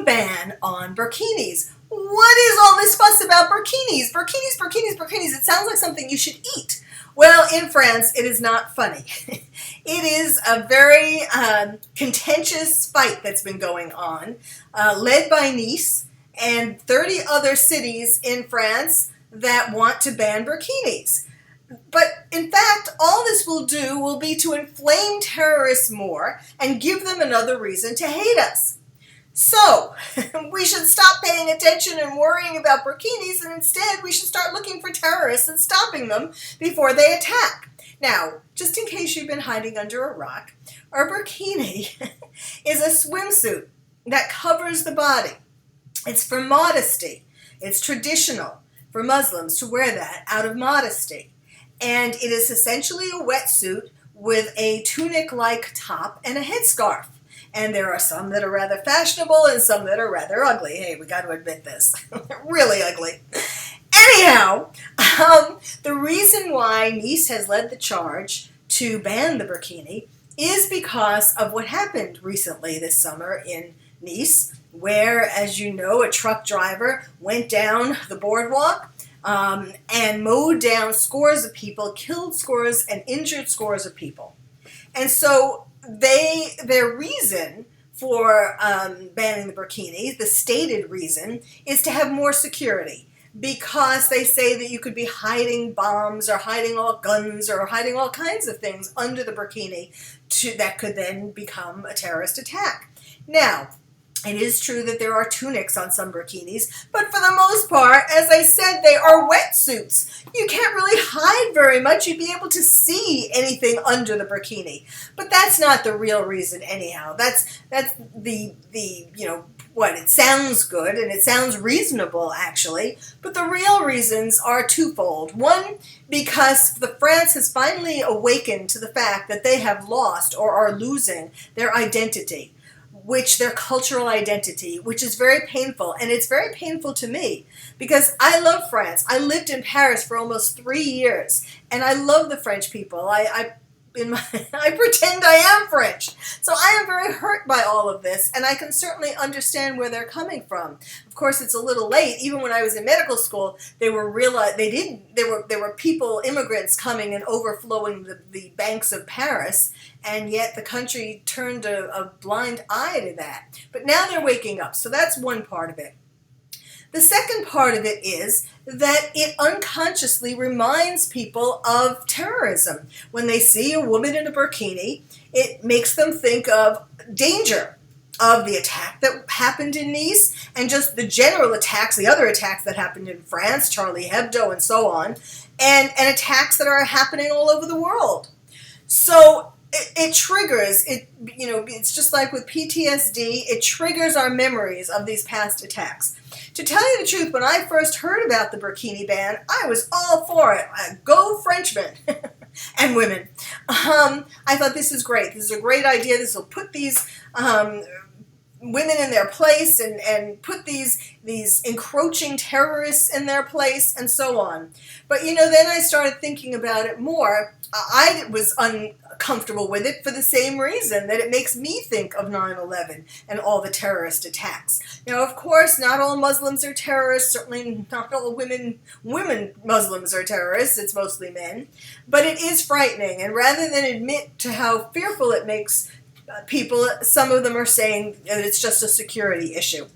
Ban on burkinis. What is all this fuss about burkinis? Burkinis, burkinis, burkinis. It sounds like something you should eat. Well, in France, it is not funny. It is a very contentious fight that's been going on, led by Nice and 30 other cities in France that want to ban burkinis. But in fact, all this will do will be to inflame terrorists more and give them another reason to hate us. So, we should stop paying attention and worrying about burkinis, and instead we should start looking for terrorists and stopping them before they attack. Now, just in case you've been hiding under a rock, a burkini is a swimsuit that covers the body. It's for modesty. It's traditional for Muslims to wear that out of modesty. And it is essentially a wetsuit with a tunic-like top and a headscarf. And there are some that are rather fashionable and some that are rather ugly. Hey, we got to admit this. Really ugly. Anyhow, the reason why Nice has led the charge to ban the burkini is because of what happened recently this summer in Nice, where, as you know, a truck driver went down the boardwalk and mowed down scores of people, killed scores and injured scores of people. And so their reason for banning the burkini, the stated reason, is to have more security, because they say that you could be hiding bombs or hiding all guns or hiding all kinds of things under the burkini that could then become a terrorist attack. Now, it is true that there are tunics on some burkinis, but for the most part, as I said, they are wetsuits. You can't really hide very much. You'd be able to see anything under the burkini. But that's not the real reason anyhow. That's the it sounds good and it sounds reasonable actually, but the real reasons are twofold. One, because France has finally awakened to the fact that they have lost or are losing their identity, their cultural identity, which is very painful. And it's very painful to me because I love France. I lived in Paris for almost 3 years, and I love the French people. I pretend I am French. So I am very hurt by all of this, and I can certainly understand where they're coming from. Of course, it's a little late. Even when I was in medical school, there were immigrants coming and overflowing the banks of Paris, and yet the country turned a blind eye to that. But now they're waking up, so that's one part of it. The second part of it is that it unconsciously reminds people of terrorism. When they see a woman in a burkini, it makes them think of danger, of the attack that happened in Nice, and just the general attacks, the other attacks that happened in France, Charlie Hebdo and so on, and attacks that are happening all over the world. So it triggers, it's just like with PTSD, it triggers our memories of these past attacks. To tell you the truth, when I first heard about the burkini ban, I was all for it. Go Frenchmen and women. I thought this is great. This is a great idea. This will put these women in their place and put these encroaching terrorists in their place and so on. But then I started thinking about it more. I was uncomfortable with it for the same reason, that it makes me think of 9/11 and all the terrorist attacks. Now, of course, not all Muslims are terrorists. Certainly not all women Muslims are terrorists. It's mostly men. But it is frightening. And rather than admit to how fearful it makes people, some of them are saying that it's just a security issue.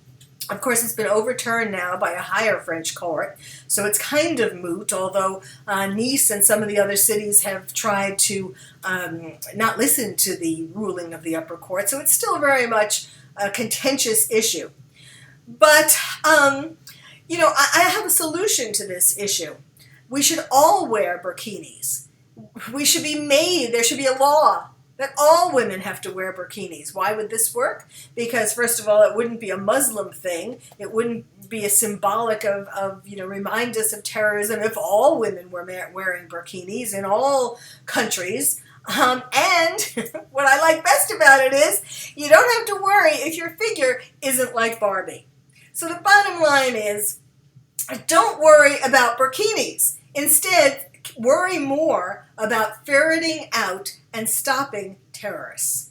Of course, it's been overturned now by a higher French court, so it's kind of moot, although Nice and some of the other cities have tried to not listen to the ruling of the upper court, so it's still very much a contentious issue. But, I have a solution to this issue. We should all wear burkinis. There should be a law that all women have to wear burkinis. Why would this work? Because, first of all, it wouldn't be a Muslim thing. It wouldn't be a symbolic of remind us of terrorism if all women were wearing burkinis in all countries. And what I like best about it is you don't have to worry if your figure isn't like Barbie. So the bottom line is, don't worry about burkinis. Instead, worry more about ferreting out and stopping terrorists.